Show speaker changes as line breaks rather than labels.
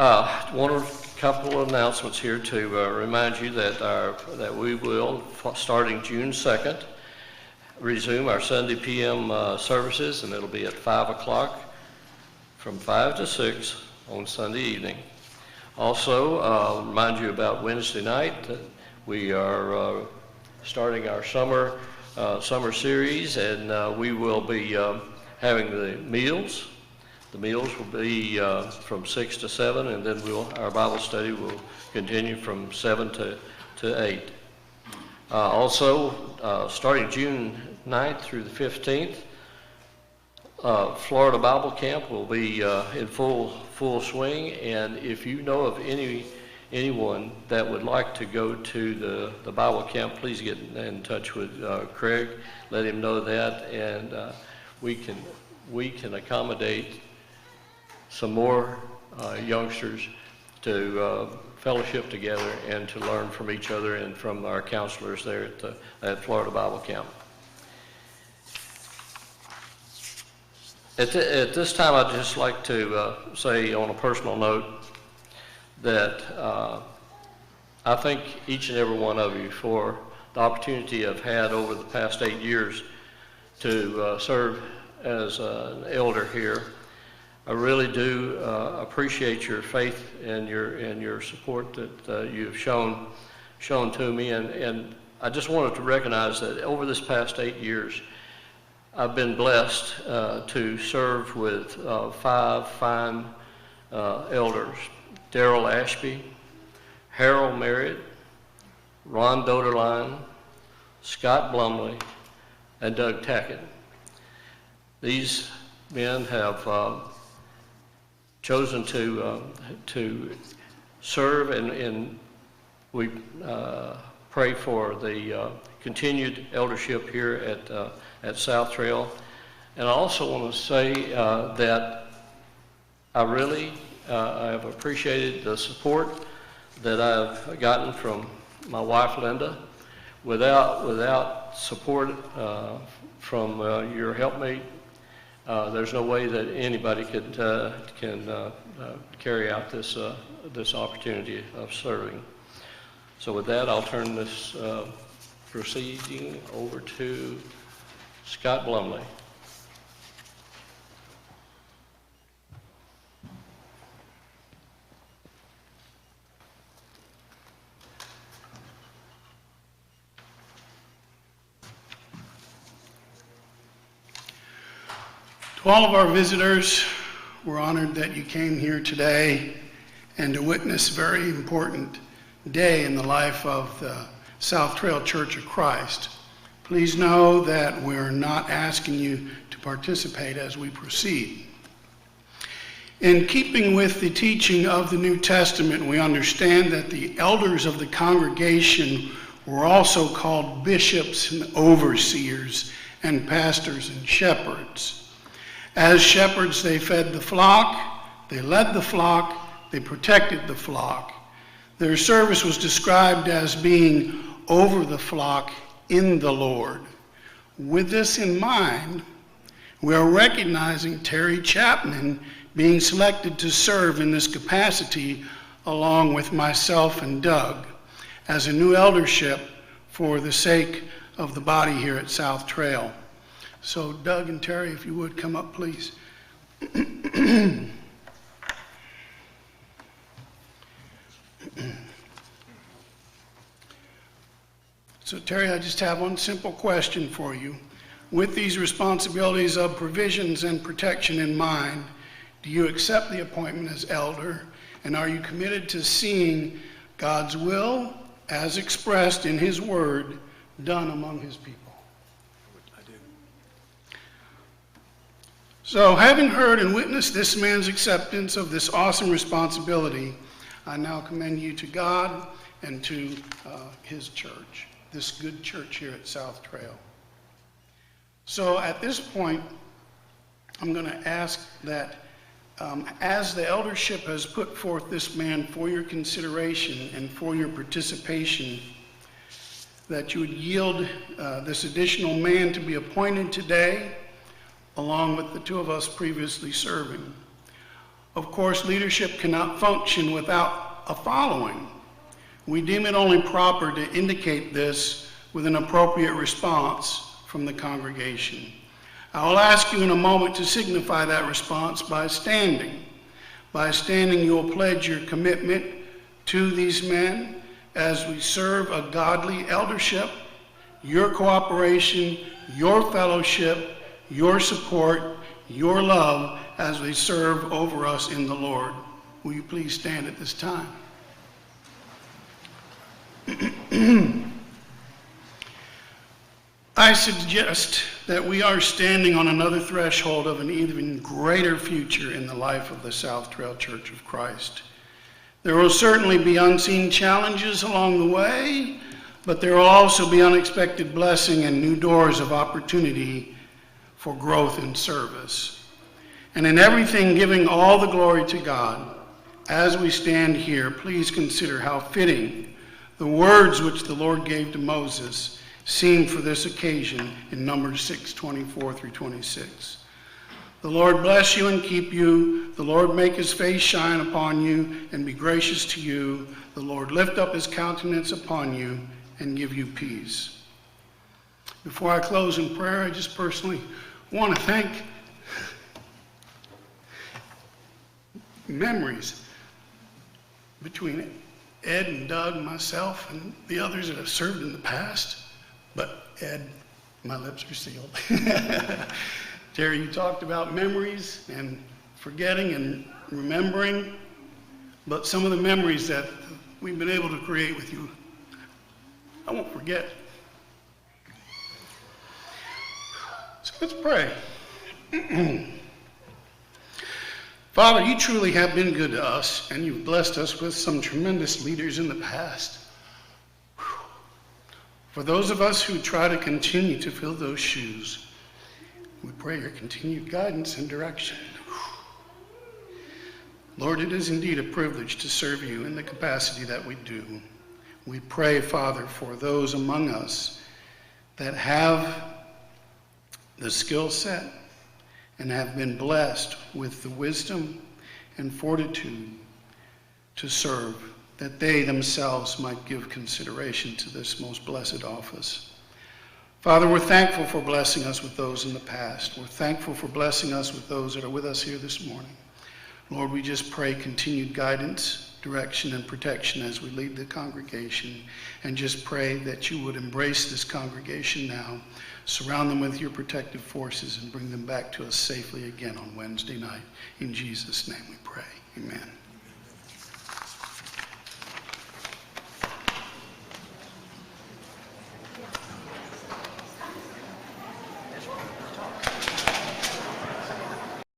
One or couple of announcements here to remind you that we will, starting June 2nd, resume our Sunday PM services, and it'll be at 5 o'clock from 5 to 6 on Sunday evening. Also, I'll remind you about Wednesday night. We are starting our summer series, and we will be having the meals. The meals will be from 6 to 7, and then our Bible study will continue from 7 to 8. Also, starting June 9th through the 15th, Florida Bible Camp will be in full swing, and if you know of anyone that would like to go to the Bible camp, please get in touch with Craig. Let him know that, and we can accommodate some more youngsters to fellowship together and to learn from each other and from our counselors there at Florida Bible Camp. At this time, I'd just like to say on a personal note that I thank each and every one of you for the opportunity I've had over the past 8 years to serve as an elder here. I really do appreciate your faith and your support that you've shown to me, and I just wanted to recognize that over this past 8 years, I've been blessed to serve with 5 fine elders: Darrell Ashby, Harold Merritt, Ron Doderline, Scott Blumley, and Doug Tackett. These men have chosen to serve, and we pray for the continued eldership here at South Trail. And I also want to say that I really have appreciated the support that I've gotten from my wife Linda. Without support from your helpmate, there's no way that anybody can carry out this opportunity of serving. So with that, I'll turn this proceeding over to Scott Blumley.
To all of our visitors, we're honored that you came here today and to witness a very important day in the life of the South Trail Church of Christ. Please know that we're not asking you to participate as we proceed. In keeping with the teaching of the New Testament, we understand that the elders of the congregation were also called bishops and overseers and pastors and shepherds. As shepherds, they fed the flock, they led the flock, they protected the flock. Their service was described as being over the flock in the Lord. With this in mind, we are recognizing Terry Chapman being selected to serve in this capacity along with myself and Doug as a new eldership for the sake of the body here at South Trail. So Doug and Terry, if you would come up, please. So Terry, I just have one simple question for you. With these responsibilities of provisions and protection in mind, do you accept the appointment as elder, and are you committed to seeing God's will as expressed in his word done among his people?
I do.
So having heard and witnessed this man's acceptance of this awesome responsibility, I now commend you to God and to his church, this good church here at South Trail. So at this point, I'm going to ask that as the eldership has put forth this man for your consideration and for your participation, that you would yield this additional man to be appointed today, along with the two of us previously serving. Of course, leadership cannot function without a following. We deem it only proper to indicate this with an appropriate response from the congregation. I will ask you in a moment to signify that response by standing. By standing, you will pledge your commitment to these men as we serve a godly eldership, your cooperation, your fellowship, your support, your love as they serve over us in the Lord. Will you please stand at this time? I suggest that we are standing on another threshold of an even greater future in the life of the South Trail Church of Christ. There will certainly be unseen challenges along the way, but there will also be unexpected blessing and new doors of opportunity for growth and service. And in everything, giving all the glory to God. As we stand here, please consider how fitting the words which the Lord gave to Moses seem for this occasion in Numbers 6:24 through 26. The Lord bless you and keep you. The Lord make his face shine upon you and be gracious to you. The Lord lift up his countenance upon you and give you peace. Before I close in prayer, I just personally want to thank memories between Ed and Doug, myself, and the others that have served in the past. But Ed, my lips are sealed. Terry, you talked about memories and forgetting and remembering, but some of the memories that we've been able to create with you, I won't forget. So let's pray. Father, you truly have been good to us, and you've blessed us with some tremendous leaders in the past. For those of us who try to continue to fill those shoes, we pray your continued guidance and direction. Lord, it is indeed a privilege to serve you in the capacity that we do. We pray, Father, for those among us that have the skill set and have been blessed with the wisdom and fortitude to serve, that they themselves might give consideration to this most blessed office. Father, we're thankful for blessing us with those in the past. We're thankful for blessing us with those that are with us here this morning. Lord, we just pray continued guidance, direction, and protection as we lead the congregation, and just pray that you would embrace this congregation now, surround them with your protective forces, and bring them back to us safely again on Wednesday night. In Jesus' name we pray. Amen.